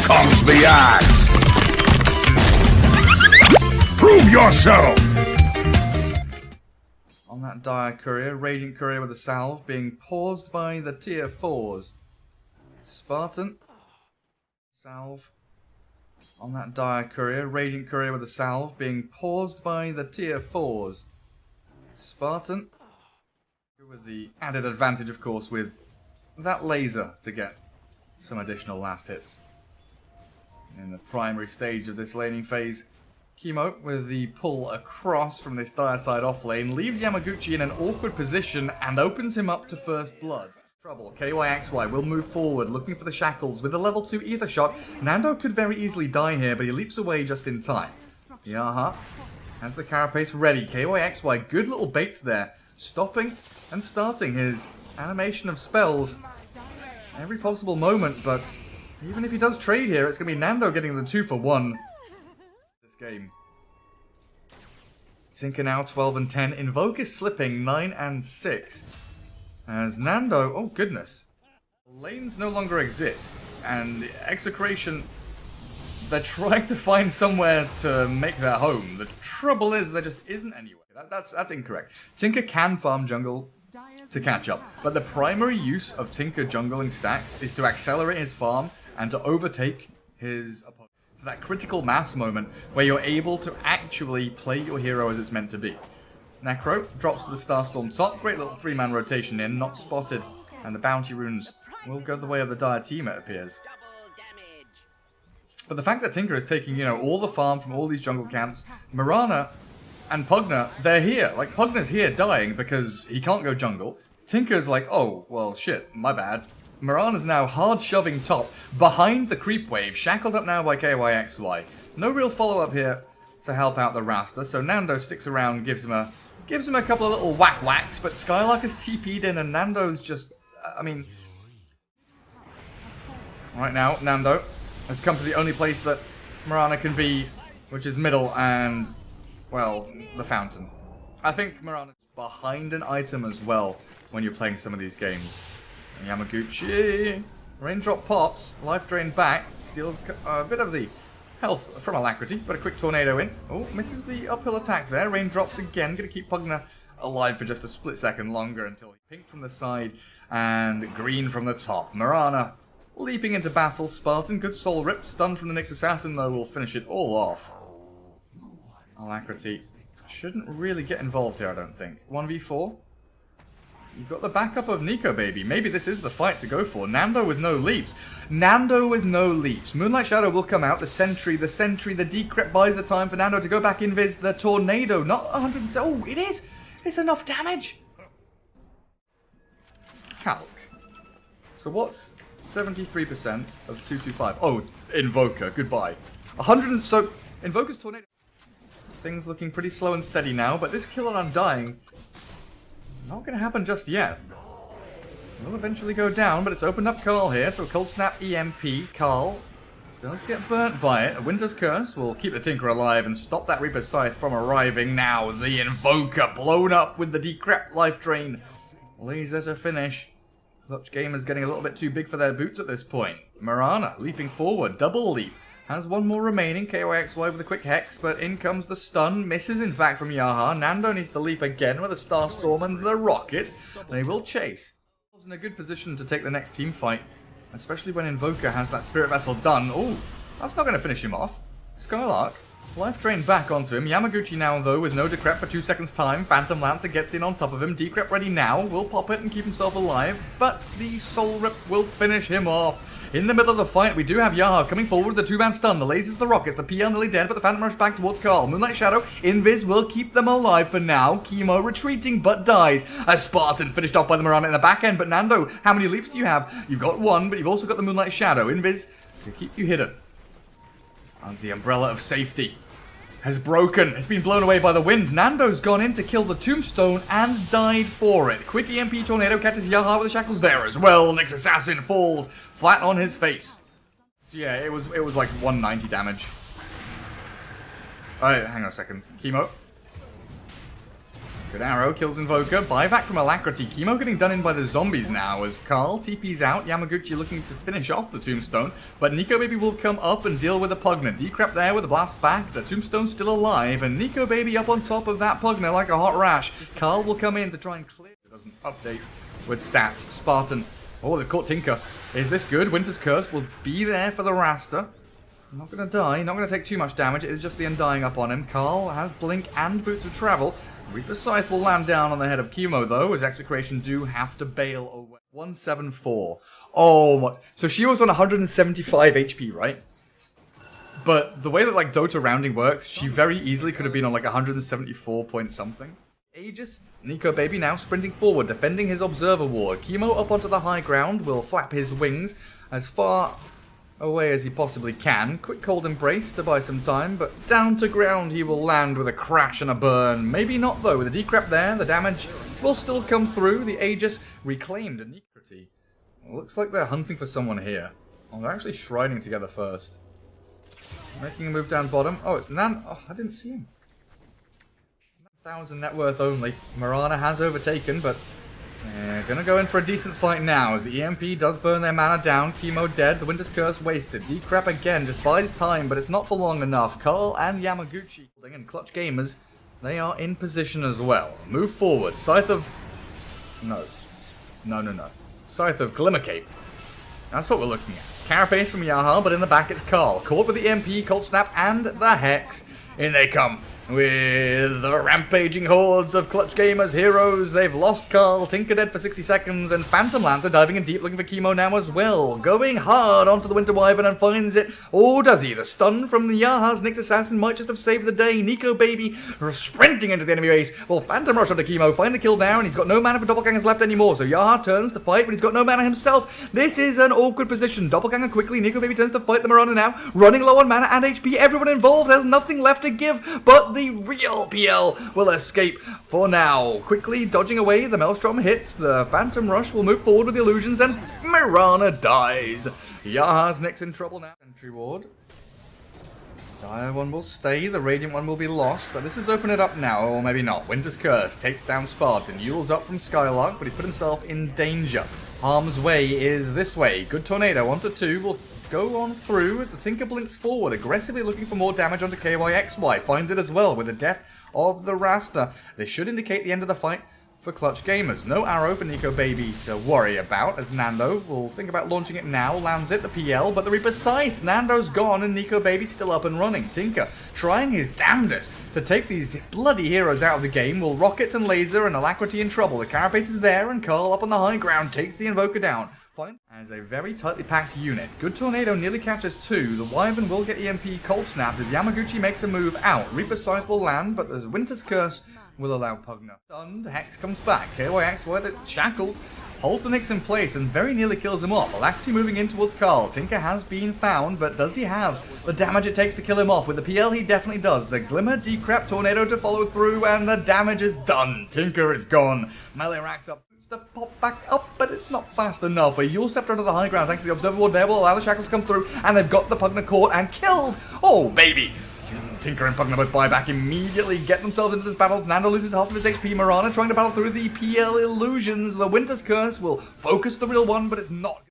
comes the axe! Prove yourself! On that dire courier, Radiant Courier with a salve being paused by the tier 4s. Spartan. Salve. On that dire courier, Radiant Courier with a salve being paused by the tier 4s. Spartan. With the added advantage, of course, with that laser to get some additional last hits. In the primary stage of this laning phase, Chemo, with the pull across from this dire side off lane, leaves Yamaguchi in an awkward position and opens him up to first blood. Trouble. KYXY will move forward, looking for the shackles with a level 2 ether shot. Nando could very easily die here, but he leaps away just in time. Yaha has the carapace ready. KYXY, good little baits there. Stopping and starting his animation of spells every possible moment, but even if he does trade here, it's going to be Nando getting the 2-for-1 this game. Tinker now 12 and 10. Invoke is slipping 9 and 6. As Nando, oh goodness, lanes no longer exist, and Execration, they're trying to find somewhere to make their home. The trouble is there just isn't anywhere. That's incorrect. Tinker can farm jungle to catch up, but the primary use of Tinker jungling stacks is to accelerate his farm and to overtake his opponent. It's that critical mass moment where you're able to actually play your hero as it's meant to be. Necro drops to the Starstorm top, great little 3-man rotation in, not spotted, and the bounty runes will go the way of the dire team, it appears. But the fact that Tinker is taking, all the farm from all these jungle camps, Mirana and Pugna, they're here. Like, Pugna's here dying because he can't go jungle. Tinker's like, oh, well, shit, my bad. Mirana's now hard shoving top behind the creep wave, shackled up now by KYXY. No real follow-up here to help out the Rasta, so Nando sticks around, gives him a couple of little whacks, but Skylark is TP'd in and Nando's just, right now, Nando has come to the only place that Mirana can be, which is middle and, well, the fountain. I think Mirana's behind an item as well when you're playing some of these games. Yamaguchi, raindrop pops, life drain back, steals a bit of the health from Alacrity, but a quick tornado in. Oh, misses the uphill attack there. Raindrops again, gonna keep Pugna alive for just a split second longer until pink from the side and green from the top. Mirana leaping into battle. Spartan, good soul rip. Stun from the Nyx Assassin, though, will finish it all off. Alacrity shouldn't really get involved here, I don't think. 1v4. You've got the backup of Nico, baby. Maybe this is the fight to go for. Nando with no leaps. Nando with no leaps. Moonlight Shadow will come out. The sentry, the decrypt buys the time for Nando to go back invis. The tornado, not 107. Oh, it is. It's enough damage. Calc. So what's 73% of 225? Oh, Invoker. Goodbye. 100. So Invoker's tornado. Things looking pretty slow and steady now, but this kill on Undying, not going to happen just yet. Will eventually go down, but it's opened up Carl here to a Cold Snap EMP. Carl does get burnt by it. A Winter's Curse will keep the Tinker alive and stop that Reaper's Scythe from arriving. Now the Invoker blown up with the decrep life drain. Laser to finish. Clutch Gamer's getting a little bit too big for their boots at this point. Mirana leaping forward, double leap. Has one more remaining, KYXY with a quick hex, but in comes the stun. Misses, in fact, from Yaha. Nando needs to leap again with a Starstorm and the Rockets. They will chase. In a good position to take the next team fight, especially when Invoker has that Spirit Vessel done. Oh, that's not going to finish him off. Skylark, life drain back onto him. Yamaguchi now, though, with no decrep for 2 seconds time. Phantom Lancer gets in on top of him. Decrep ready now. Will pop it and keep himself alive, but the Soul Rip will finish him off. In the middle of the fight, we do have Yaha coming forward with the 2-man stun. The lasers, the rockets, the PL nearly dead, but the Phantom Rush back towards Carl. Moonlight Shadow, Invis will keep them alive for now. Chemo retreating, but dies. As Spartan finished off by the Mirana in the back end. But Nando, how many leaps do you have? You've got one, but you've also got the Moonlight Shadow. Invis to keep you hidden. And the umbrella of safety has broken. It's been blown away by the wind. Nando's gone in to kill the Tombstone and died for it. Quick EMP tornado catches Yaha with the shackles there as well. Nyx Assassin falls flat on his face. So yeah, it was like 190 damage. Alright, hang on a second. Chemo. Good arrow, kills Invoker. Buyback from Alacrity. Chemo getting done in by the zombies now as Carl TP's out. Yamaguchi looking to finish off the Tombstone. But Nico Baby will come up and deal with the Pugna. Decrep there with a blast back. The Tombstone's still alive. And Nico Baby up on top of that Pugna like a hot rash. Carl will come in to try and clear. It doesn't update with stats. Spartan. Oh, they've caught Tinker. Is this good? Winter's Curse will be there for the Rasta. Not going to die. Not going to take too much damage. It is just the Undying up on him. Carl has Blink and Boots of Travel. Reaper's Scythe will land down on the head of Chemo, though, as Execration do have to bail away. 174. Oh, my. So she was on 175 HP, right? But the way that, like, Dota rounding works, she very easily could have been on, like, 174 point something. Aegis, Nico Baby now sprinting forward, defending his Observer Ward. Chemo up onto the high ground will flap his wings as far away as he possibly can. Quick cold embrace to buy some time, but down to ground he will land with a crash and a burn. Maybe not though, with the decrep there, the damage will still come through. The Aegis reclaimed. Iniquity. Looks like they're hunting for someone here. Oh, they're actually shrining together first. Making a move down bottom. Oh, it's Nan. Oh, I didn't see him. 1,000 net worth only. Mirana has overtaken, but gonna go in for a decent fight now as the EMP does burn their mana down. Chemo dead, the Winter's Curse wasted. Decrep again, just buys time, but it's not for long enough. Carl and Yamaguchi and Clutch Gamers, they are in position as well. Move forward. Scythe of... No. Scythe of Glimmercape. That's what we're looking at. Carapace from Yaha, but in the back it's Carl. Caught with the EMP, Cold Snap, and the Hex. In they come. With the rampaging hordes of Clutch Gamers heroes, they've lost Carl, Tinker dead for 60 seconds, and Phantom Lancer diving in deep looking for Chemo now as well. Going hard onto the Winter Wyvern and finds it. Or does he? The stun from the Yaha's Nyx Assassin might just have saved the day. Nico Baby sprinting into the enemy base. Well, Phantom rush onto Chemo, find the kill there, and he's got no mana for Doppelgangers left anymore. So Yaha turns to fight, but he's got no mana himself. This is an awkward position. Doppelganger quickly, Nico Baby turns to fight the Mirana now. Running low on mana and HP, everyone involved has nothing left to give, but the real PL will escape for now. Quickly dodging away, the Maelstrom hits, the Phantom Rush will move forward with the illusions, and Mirana dies. Yaha's Nyx in trouble now. Entry Ward. Dire one will stay, the Radiant one will be lost, but this is open it up now, or maybe not. Winter's Curse takes down Spartan, Yule's up from Skylark, but he's put himself in danger. Harm's way is this way. Good Tornado, 1-2 will go on through as the Tinker blinks forward, aggressively looking for more damage onto KYXY. Finds it as well with the death of the Rasta. This should indicate the end of the fight for Clutch Gamers. No arrow for Nico Baby to worry about, as Nando will think about launching it now. Lands it, the PL, but the Reaper's Scythe. Nando's gone and Nico Baby's still up and running. Tinker trying his damnedest to take these bloody heroes out of the game. Will Rockets and Laser and Alacrity in trouble. The Carapace is there and Carl up on the high ground takes the Invoker down. As a very tightly packed unit. Good Tornado nearly catches two. The Wyvern will get EMP Cold Snap as Yamaguchi makes a move out. Reaper's Scythe will land, but the Winter's Curse will allow Pugna. Stunned, Hex comes back. KYX where the shackles holds the Nyx in place and very nearly kills him off. Alacrity moving in towards Carl. Tinker has been found, but does he have the damage it takes to kill him off? With the PL he definitely does. The Glimmer, Decrep, Tornado to follow through, and the damage is done. Tinker is gone. Melee racks up to pop back up, but it's not fast enough. A Yule Scepter onto the high ground thanks to the Observer Ward there will allow the shackles to come through, and they've got the Pugna caught and killed. Oh, baby! Tinker and Pugna both buy back immediately, get themselves into this battle. Nando loses half of his HP. Mirana trying to battle through the PL illusions. The Winter's Curse will focus the real one, but it's not